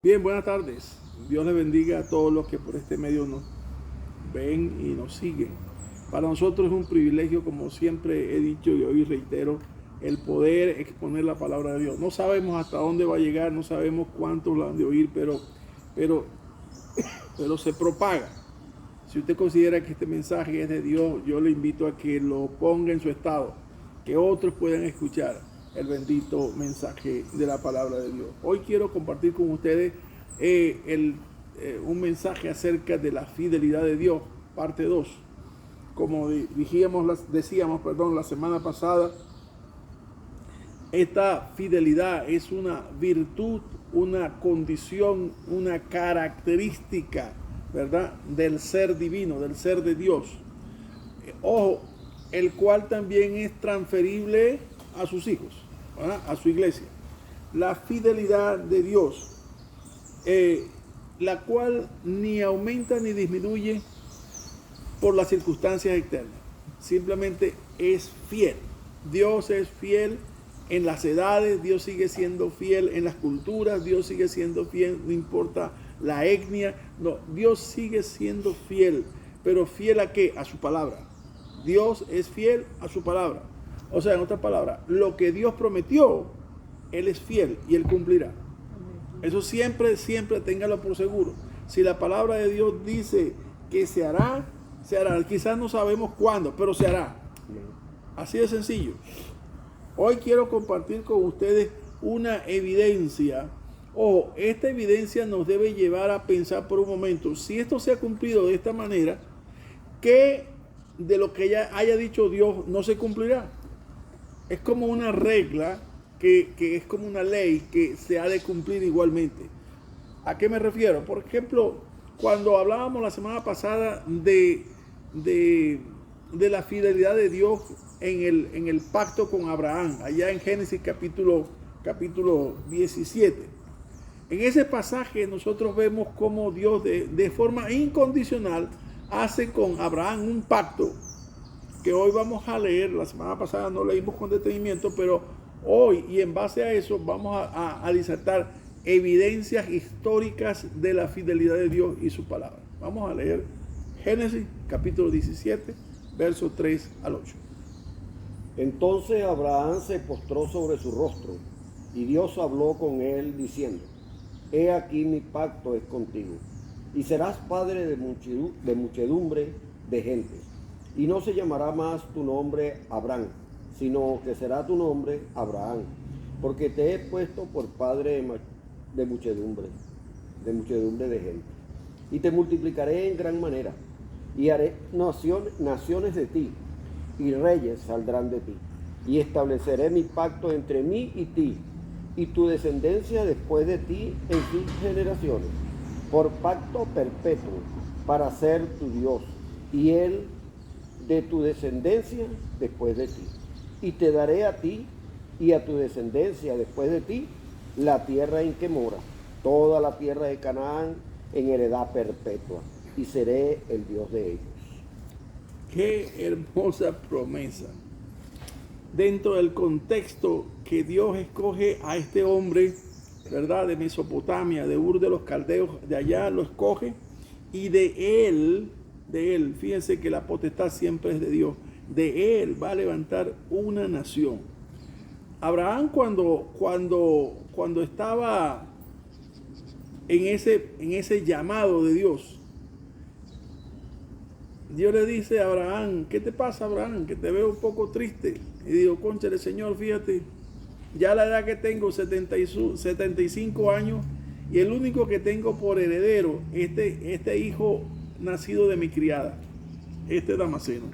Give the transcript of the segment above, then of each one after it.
Bien, buenas tardes. Dios les bendiga a todos los que por este medio nos ven y nos siguen. Para nosotros es un privilegio, como siempre he dicho y hoy reitero, el poder exponer la palabra de Dios. No sabemos hasta dónde va a llegar, no sabemos cuántos la han de oír, pero, pero se propaga. Si usted considera que este mensaje es de Dios, yo le invito a que lo ponga en su estado, que otros puedan escuchar el bendito mensaje de la palabra de Dios. Hoy quiero compartir con ustedes un mensaje acerca de la fidelidad de Dios, parte 2. Como decíamos la semana pasada, esta fidelidad es una virtud, una condición, una característica, ¿verdad?, del ser divino, del ser de Dios. Ojo, el cual también es transferible a sus hijos, ¿verdad?, a su iglesia. La fidelidad de Dios, la cual ni aumenta ni disminuye por las circunstancias externas. Simplemente es fiel. Dios es fiel en las edades, Dios sigue siendo fiel en las culturas, Dios sigue siendo fiel, no importa la etnia, no, Dios sigue siendo fiel, pero fiel ¿a qué? A su palabra. Dios es fiel a su palabra. O sea, en otras palabras, lo que Dios prometió, Él es fiel y Él cumplirá. Eso siempre téngalo por seguro. Si la palabra de Dios dice que se hará, se hará. Quizás no sabemos cuándo, pero se hará. Así de sencillo. Hoy quiero compartir con ustedes una evidencia. Ojo, esta evidencia nos debe llevar a pensar por un momento, si esto se ha cumplido de esta manera, ¿qué de lo que ya haya dicho Dios no se cumplirá? Es como una regla que es como una ley que se ha de cumplir igualmente. ¿A qué me refiero? Por ejemplo, cuando hablábamos la semana pasada de la fidelidad de Dios en el pacto con Abraham, allá en Génesis capítulo 17. En ese pasaje nosotros vemos cómo Dios de forma incondicional hace con Abraham un pacto que hoy vamos a leer. La semana pasada no leímos con detenimiento, pero hoy y en base a eso vamos a disertar evidencias históricas de la fidelidad de Dios y su palabra. Vamos a leer Génesis capítulo 17, versos 3 al 8. Entonces Abraham se postró sobre su rostro, y Dios habló con él diciendo: He aquí mi pacto es contigo, y serás padre de muchedumbre de gente, y no se llamará más tu nombre Abraham, sino que será tu nombre Abraham, porque te he puesto por padre de muchedumbre de gente. Y te multiplicaré en gran manera, y haré naciones de ti, y reyes saldrán de ti. Y estableceré mi pacto entre mí y ti, y tu descendencia después de ti en sus generaciones, por pacto perpetuo, para ser tu Dios, y él de tu descendencia después de ti. Y te daré a ti y a tu descendencia después de ti la tierra en que moras, toda la tierra de Canaán en heredad perpetua, y seré el Dios de ellos. Qué hermosa promesa. Dentro del contexto que Dios escoge a este hombre, ¿verdad?, de Mesopotamia, de Ur de los Caldeos, de allá lo escoge, y de él, fíjense que la potestad siempre es de Dios, de él va a levantar una nación. Abraham cuando estaba en ese llamado de Dios, Dios le dice a Abraham: ¿qué te pasa, Abraham? Que te veo un poco triste. Y digo: cónchale, Señor, fíjate, ya la edad que tengo, 75 años, y el único que tengo por heredero, este hijo nacido de mi criada, este Damaseno.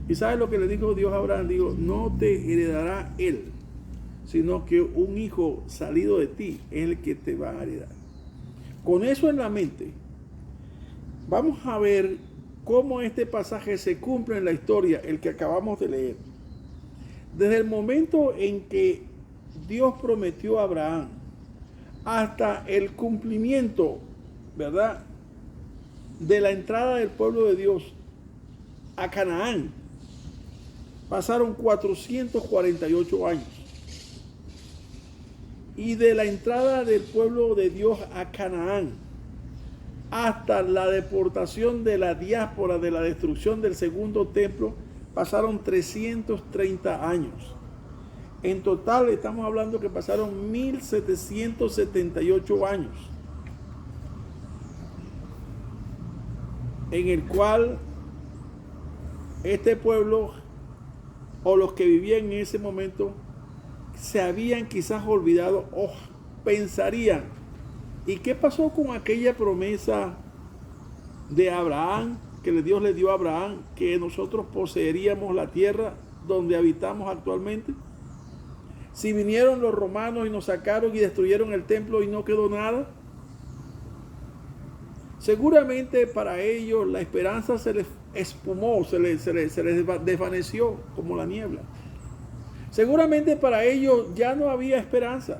¿Y sabes lo que le dijo Dios a Abraham? Digo: no te heredará él, sino que un hijo salido de ti es el que te va a heredar. Con eso en la mente, vamos a ver cómo este pasaje se cumple en la historia, el que acabamos de leer. Desde el momento en que Dios prometió a Abraham hasta el cumplimiento, ¿verdad?, de la entrada del pueblo de Dios a Canaán, pasaron 448 años. y de la entrada del pueblo de Dios a Canaán hasta la deportación de la diáspora de la destrucción del segundo templo pasaron 330 años. En total estamos hablando que pasaron 1778 años, en el cual este pueblo o los que vivían en ese momento se habían quizás olvidado o pensarían, ¿y qué pasó con aquella promesa de Abraham, que Dios le dio a Abraham, que nosotros poseeríamos la tierra donde habitamos actualmente? Si vinieron los romanos y nos sacaron y destruyeron el templo y no quedó nada. Seguramente para ellos la esperanza se les espumó, se les desvaneció como la niebla. Seguramente para ellos ya no había esperanza,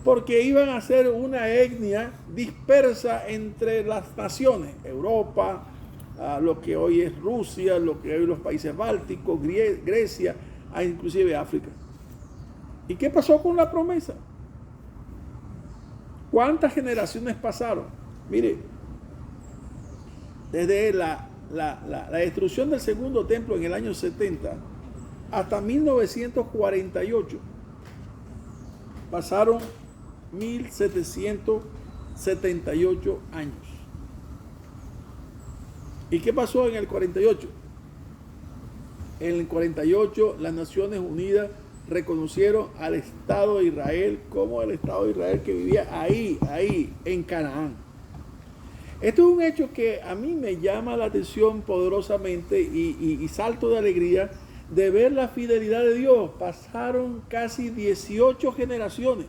porque iban a ser una etnia dispersa entre las naciones, Europa, lo que hoy es Rusia, lo que hoy los países bálticos, Grecia, inclusive África. ¿Y qué pasó con la promesa? ¿Cuántas generaciones pasaron? Mire, desde la destrucción del segundo templo en el año 70 hasta 1948 pasaron 1778 años. ¿Y qué pasó en el 48? En el 48 las Naciones Unidas reconocieron al Estado de Israel como el Estado de Israel que vivía ahí, en Canaán. Esto es un hecho que a mí me llama la atención poderosamente y salto de alegría de ver la fidelidad de Dios. Pasaron casi 18 generaciones.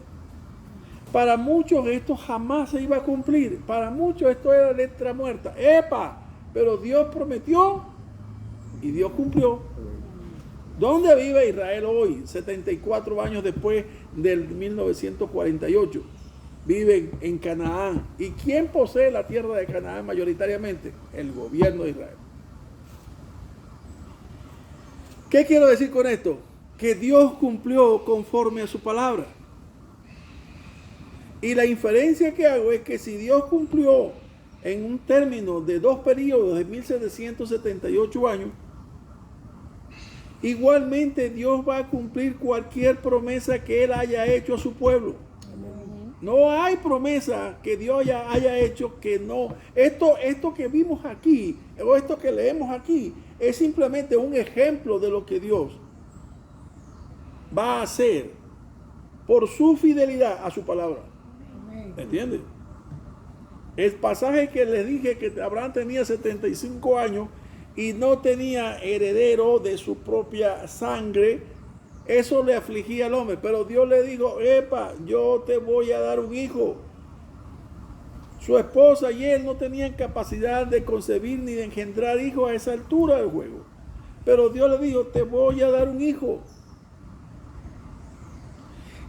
Para muchos esto jamás se iba a cumplir. Para muchos esto era letra muerta. ¡Epa! Pero Dios prometió y Dios cumplió. ¿Dónde vive Israel hoy, 74 años después del 1948? Viven en Canaán. ¿Y quién posee la tierra de Canaán mayoritariamente? El gobierno de Israel. ¿Qué quiero decir con esto? Que Dios cumplió conforme a su palabra. Y la inferencia que hago es que si Dios cumplió en un término de 2 periodos de 1778 años, igualmente Dios va a cumplir cualquier promesa que Él haya hecho a su pueblo. No hay promesa que Dios haya hecho que no. Esto que vimos aquí, o esto que leemos aquí, es simplemente un ejemplo de lo que Dios va a hacer por su fidelidad a su palabra. ¿Entiendes? El pasaje que les dije que Abraham tenía 75 años y no tenía heredero de su propia sangre, eso le afligía al hombre, pero Dios le dijo: epa, yo te voy a dar un hijo. Su esposa y él no tenían capacidad de concebir ni de engendrar hijos a esa altura del juego, pero Dios le dijo: te voy a dar un hijo.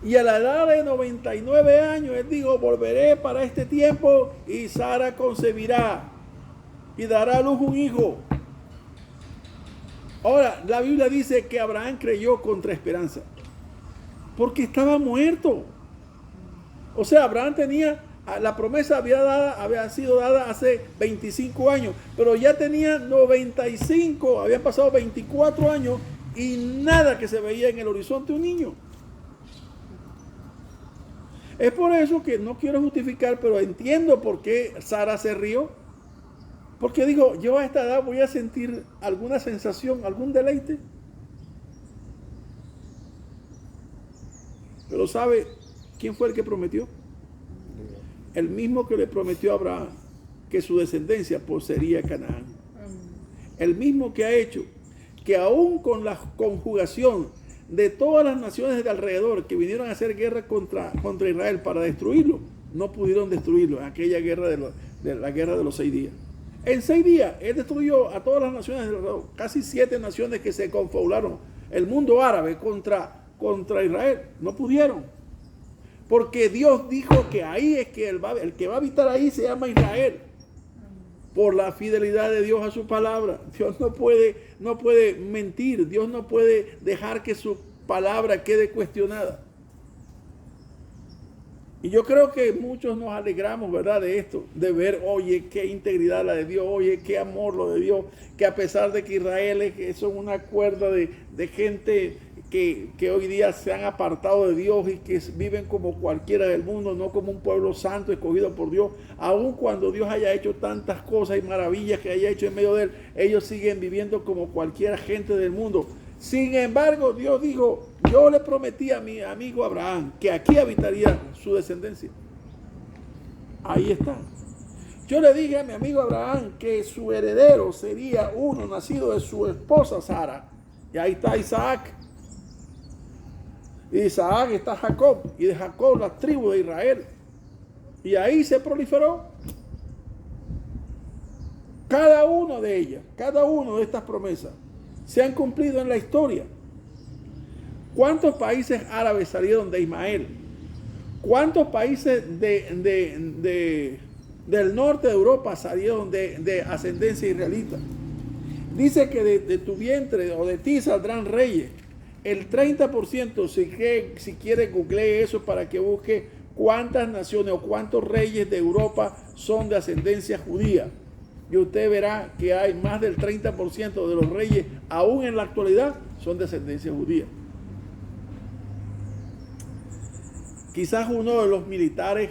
Y a la edad de 99 años él dijo: volveré para este tiempo y Sara concebirá y dará a luz un hijo. Ahora, la Biblia dice que Abraham creyó contra esperanza, porque estaba muerto. O sea, Abraham tenía, la promesa había sido dada hace 25 años, pero ya tenía 95, habían pasado 24 años y nada que se veía en el horizonte un niño. Es por eso que no quiero justificar, pero entiendo por qué Sara se rió. Porque digo, yo a esta edad voy a sentir alguna sensación, algún deleite. Pero ¿sabe quién fue el que prometió? El mismo que le prometió a Abraham que su descendencia poseería Canaán. El mismo que ha hecho que aún con la conjugación de todas las naciones de alrededor que vinieron a hacer guerra contra Israel para destruirlo, no pudieron destruirlo en aquella guerra de la guerra de los 6 días. En 6 días, él destruyó a todas las naciones, casi 7 naciones que se confabularon, el mundo árabe contra Israel. No pudieron. Porque Dios dijo que ahí es que el que va a habitar ahí se llama Israel. Por la fidelidad de Dios a su palabra. Dios no puede mentir. Dios no puede dejar que su palabra quede cuestionada. Y yo creo que muchos nos alegramos, ¿verdad?, de esto, de ver, oye, qué integridad la de Dios, oye, qué amor lo de Dios, que a pesar de que Israel son una cuerda de gente que hoy día se han apartado de Dios y que viven como cualquiera del mundo, no como un pueblo santo escogido por Dios, aun cuando Dios haya hecho tantas cosas y maravillas que haya hecho en medio de él, ellos siguen viviendo como cualquier gente del mundo. Sin embargo, Dios dijo, yo le prometí a mi amigo Abraham que aquí habitaría su descendencia. Ahí está. Yo le dije a mi amigo Abraham que su heredero sería uno nacido de su esposa Sara. Y ahí está Isaac. Y de Isaac está Jacob. Y de Jacob la tribu de Israel. Y ahí se proliferó. Cada una de ellas, cada una de estas promesas se han cumplido en la historia. ¿Cuántos países árabes salieron de Ismael? ¿Cuántos países del norte de Europa salieron de ascendencia israelita? Dice que de tu vientre o de ti saldrán reyes. El 30%, si quiere googlee eso para que busque cuántas naciones o cuántos reyes de Europa son de ascendencia judía. Y usted verá que hay más del 30% de los reyes, aún en la actualidad, son de ascendencia judía. Quizás uno de los militares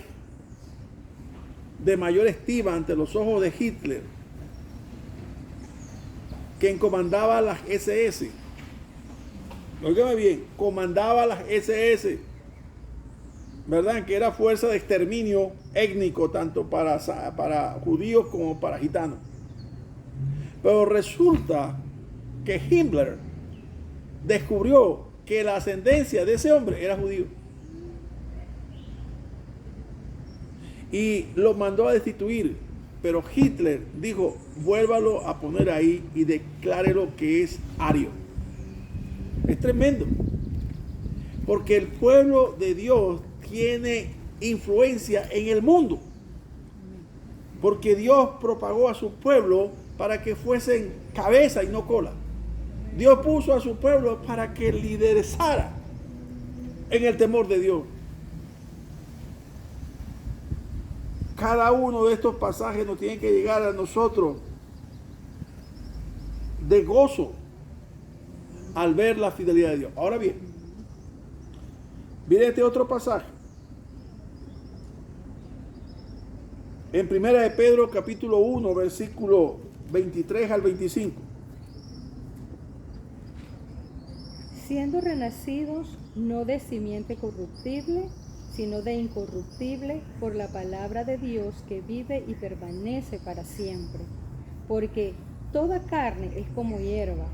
de mayor estima ante los ojos de Hitler, quien comandaba las SS, óigame bien, comandaba las SS, ¿verdad? Que era fuerza de exterminio étnico, tanto para judíos como para gitanos. Pero resulta que Himmler descubrió que la ascendencia de ese hombre era judío. Y lo mandó a destituir. Pero Hitler dijo, vuélvalo a poner ahí y declárelo que es ario. Es tremendo. Porque el pueblo de Dios tiene influencia en el mundo. Porque Dios propagó a su pueblo para que fuesen cabeza y no cola. Dios puso a su pueblo para que liderizara en el temor de Dios. Cada uno de estos pasajes nos tiene que llegar a nosotros de gozo al ver la fidelidad de Dios. Ahora bien, viene este otro pasaje. En 1 de Pedro capítulo 1, versículo 23 al 25. Siendo renacidos no de simiente corruptible, sino de incorruptible, por la palabra de Dios que vive y permanece para siempre. Porque toda carne es como hierba,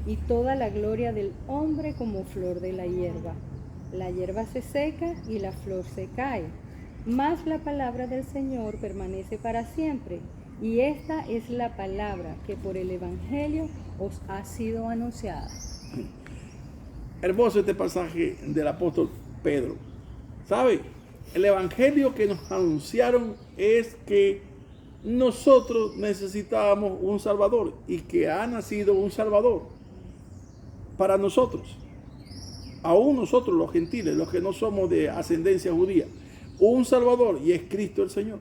y toda la gloria del hombre como flor de la hierba. La hierba se seca y la flor se cae, mas la palabra del Señor permanece para siempre. Y esta es la palabra que por el Evangelio os ha sido anunciada. Hermoso este pasaje del apóstol Pedro. ¿Sabe? El evangelio que nos anunciaron es que nosotros necesitábamos un Salvador y que ha nacido un Salvador para nosotros. Aún nosotros los gentiles, los que no somos de ascendencia judía. Un Salvador y es Cristo el Señor.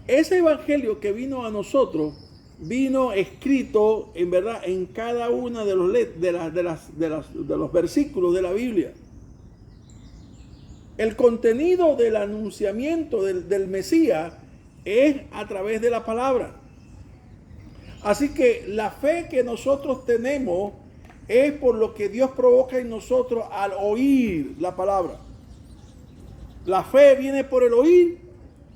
Ese evangelio que vino a nosotros vino escrito en verdad en cada uno de los versículos de la Biblia. El contenido del anunciamiento del Mesías es a través de la palabra. Así que la fe que nosotros tenemos es por lo que Dios provoca en nosotros al oír la palabra. La fe viene por el oír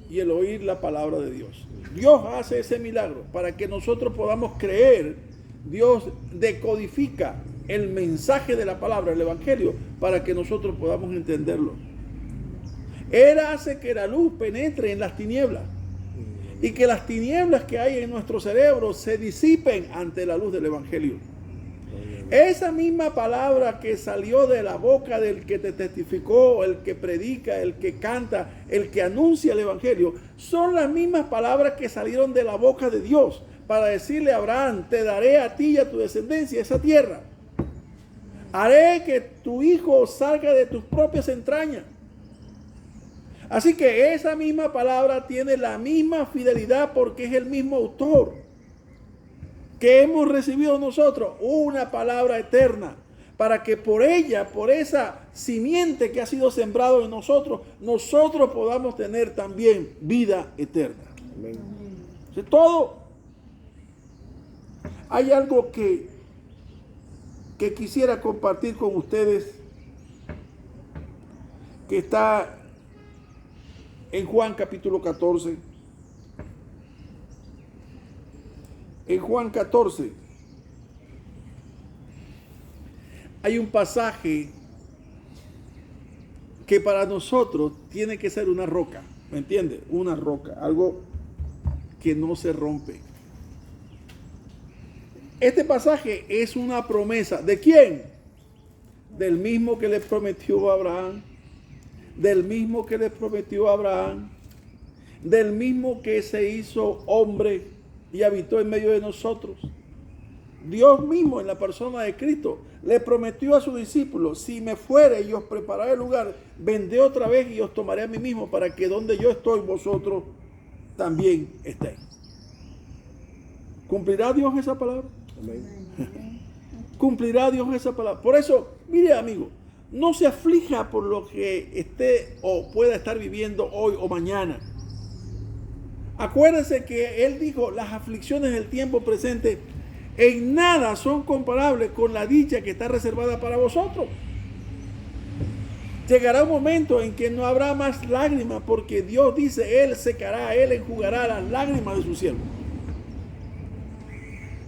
y el oír la palabra de Dios. Dios hace ese milagro para que nosotros podamos creer. Dios decodifica el mensaje de la palabra, el evangelio, para que nosotros podamos entenderlo. Él hace que la luz penetre en las tinieblas y que las tinieblas que hay en nuestro cerebro se disipen ante la luz del evangelio. Esa misma palabra que salió de la boca del que te testificó, el que predica, el que canta, el que anuncia el evangelio, son las mismas palabras que salieron de la boca de Dios para decirle a Abraham, te daré a ti y a tu descendencia esa tierra. Haré que tu hijo salga de tus propias entrañas. Así que esa misma palabra tiene la misma fidelidad porque es el mismo autor. Que hemos recibido nosotros una palabra eterna para que por ella, por esa simiente que ha sido sembrado en nosotros, nosotros podamos tener también vida eterna. Amén. De todo. Hay algo que quisiera compartir con ustedes que está en Juan capítulo 14. En Juan 14 hay un pasaje que para nosotros tiene que ser una roca, ¿me entiendes? Una roca, algo que no se rompe. Este pasaje es una promesa. ¿De quién? Del mismo que le prometió a Abraham, del mismo que le prometió a Abraham, del mismo que se hizo hombre y habitó en medio de nosotros. Dios mismo en la persona de Cristo le prometió a sus discípulos: si me fuere y os prepararé el lugar, vendré otra vez y os tomaré a mí mismo, para que donde yo estoy vosotros también estéis. ¿Cumplirá Dios esa palabra? Amén. ¿Cumplirá Dios esa palabra? Por eso, mire amigo, no se aflija por lo que esté o pueda estar viviendo hoy o mañana. Acuérdense que Él dijo: las aflicciones del tiempo presente en nada son comparables con la dicha que está reservada para vosotros. Llegará un momento en que no habrá más lágrimas, porque Dios dice: Él secará, Él enjugará las lágrimas de su siervo.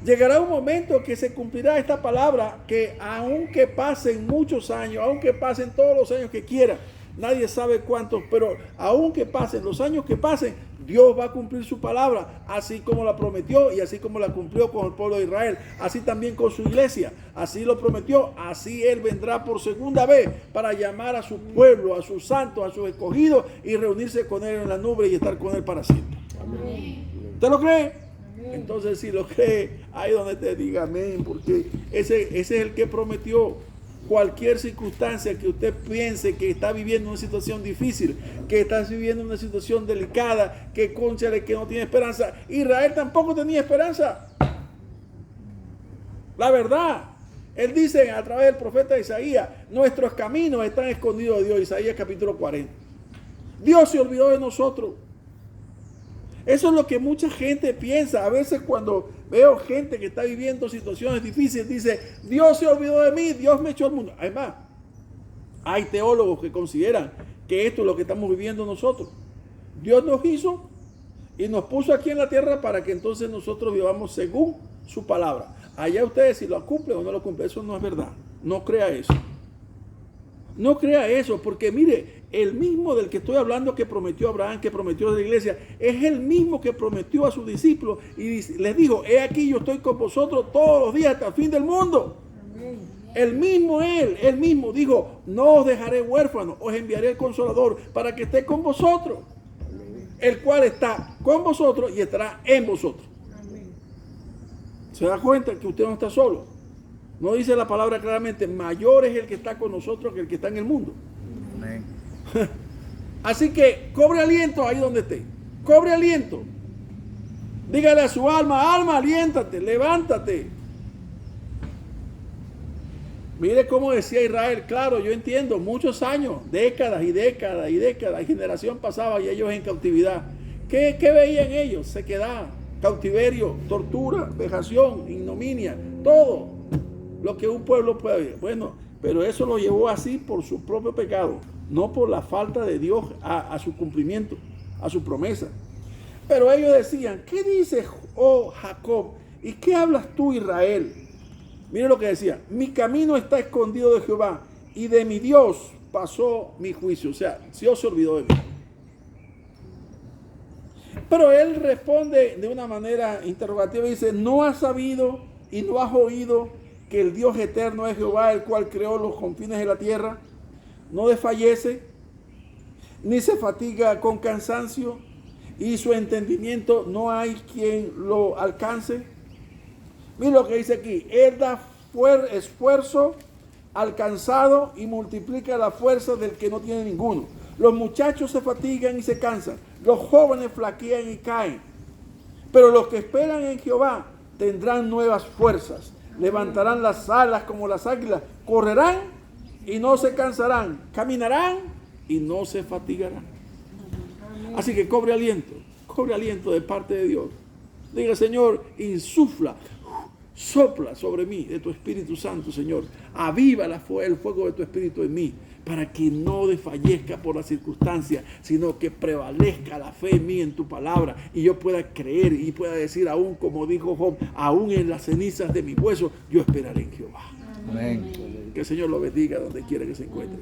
Llegará un momento que se cumplirá esta palabra, que aunque pasen muchos años, aunque pasen todos los años que quiera, nadie sabe cuántos, pero aunque pasen los años que pasen, Dios va a cumplir su palabra, así como la prometió y así como la cumplió con el pueblo de Israel, así también con su iglesia, así lo prometió, así Él vendrá por segunda vez para llamar a su pueblo, a sus santos, a sus escogidos y reunirse con Él en la nube y estar con Él para siempre. Amén. ¿Usted lo cree? Entonces, si lo cree, ahí donde te diga amén, porque ese es el que prometió. Cualquier circunstancia que usted piense que está viviendo una situación difícil, que está viviendo una situación delicada, que cónchale, que no tiene esperanza. Israel tampoco tenía esperanza. La verdad, él dice a través del profeta Isaías: nuestros caminos están escondidos de Dios. Isaías capítulo 40. Dios se olvidó de nosotros. Eso es lo que mucha gente piensa. A veces cuando veo gente que está viviendo situaciones difíciles, dice: Dios se olvidó de mí, Dios me echó al mundo. Además, hay teólogos que consideran que esto es lo que estamos viviendo nosotros. Dios nos hizo y nos puso aquí en la tierra para que entonces nosotros vivamos según su palabra. Allá ustedes si lo cumplen o no lo cumplen, eso no es verdad. No crea eso. No crea eso, porque mire, el mismo del que estoy hablando, que prometió a Abraham, que prometió a la iglesia, es el mismo que prometió a sus discípulos y les dijo: he aquí, yo estoy con vosotros todos los días hasta el fin del mundo. Amén. El mismo él mismo dijo: no os dejaré huérfanos, os enviaré el Consolador para que esté con vosotros. Amén. El cual está con vosotros y estará en vosotros. Amén. ¿Se da cuenta que usted no está solo? No dice la palabra claramente: mayor es el que está con nosotros que el que está en el mundo. Amén. Así que cobre aliento ahí donde esté. Cobre aliento. Dígale a su alma: alma, aliéntate, levántate. Mire cómo decía Israel. Claro, yo entiendo, muchos años, décadas y décadas y décadas, generación pasaba y ellos en cautividad. ¿Qué veían ellos? Sequedad, cautiverio, tortura, vejación, ignominia, todo lo que un pueblo puede ver. Bueno, pero eso lo llevó así por su propio pecado, no por la falta de Dios a su cumplimiento, a su promesa. Pero ellos decían: ¿qué dices, oh Jacob? ¿Y qué hablas tú, Israel? Mire lo que decía: mi camino está escondido de Jehová, y de mi Dios pasó mi juicio. O sea, Dios se olvidó de mí. Pero él responde de una manera interrogativa y dice: ¿no has sabido y no has oído que el Dios eterno es Jehová, el cual creó los confines de la tierra? No desfallece, ni se fatiga con cansancio, y su entendimiento no hay quien lo alcance. Mira lo que dice aquí: Él da esfuerzo al cansado y multiplica la fuerza del que no tiene ninguno. Los muchachos se fatigan y se cansan. Los jóvenes flaquean y caen. Pero los que esperan en Jehová tendrán nuevas fuerzas. Levantarán las alas como las águilas. Correrán y no se cansarán. Caminarán y no se fatigarán. Así que cobre aliento de parte de Dios. Diga, Señor, insufla, sopla sobre mí de tu Espíritu Santo, Señor. Aviva el fuego de tu Espíritu en mí, para que no desfallezca por las circunstancias, sino que prevalezca la fe en mí, en tu palabra, y yo pueda creer y pueda decir, aún como dijo Job, aún en las cenizas de mis huesos, yo esperaré en Jehová. Amén. Que el Señor lo bendiga donde quiera que se encuentre.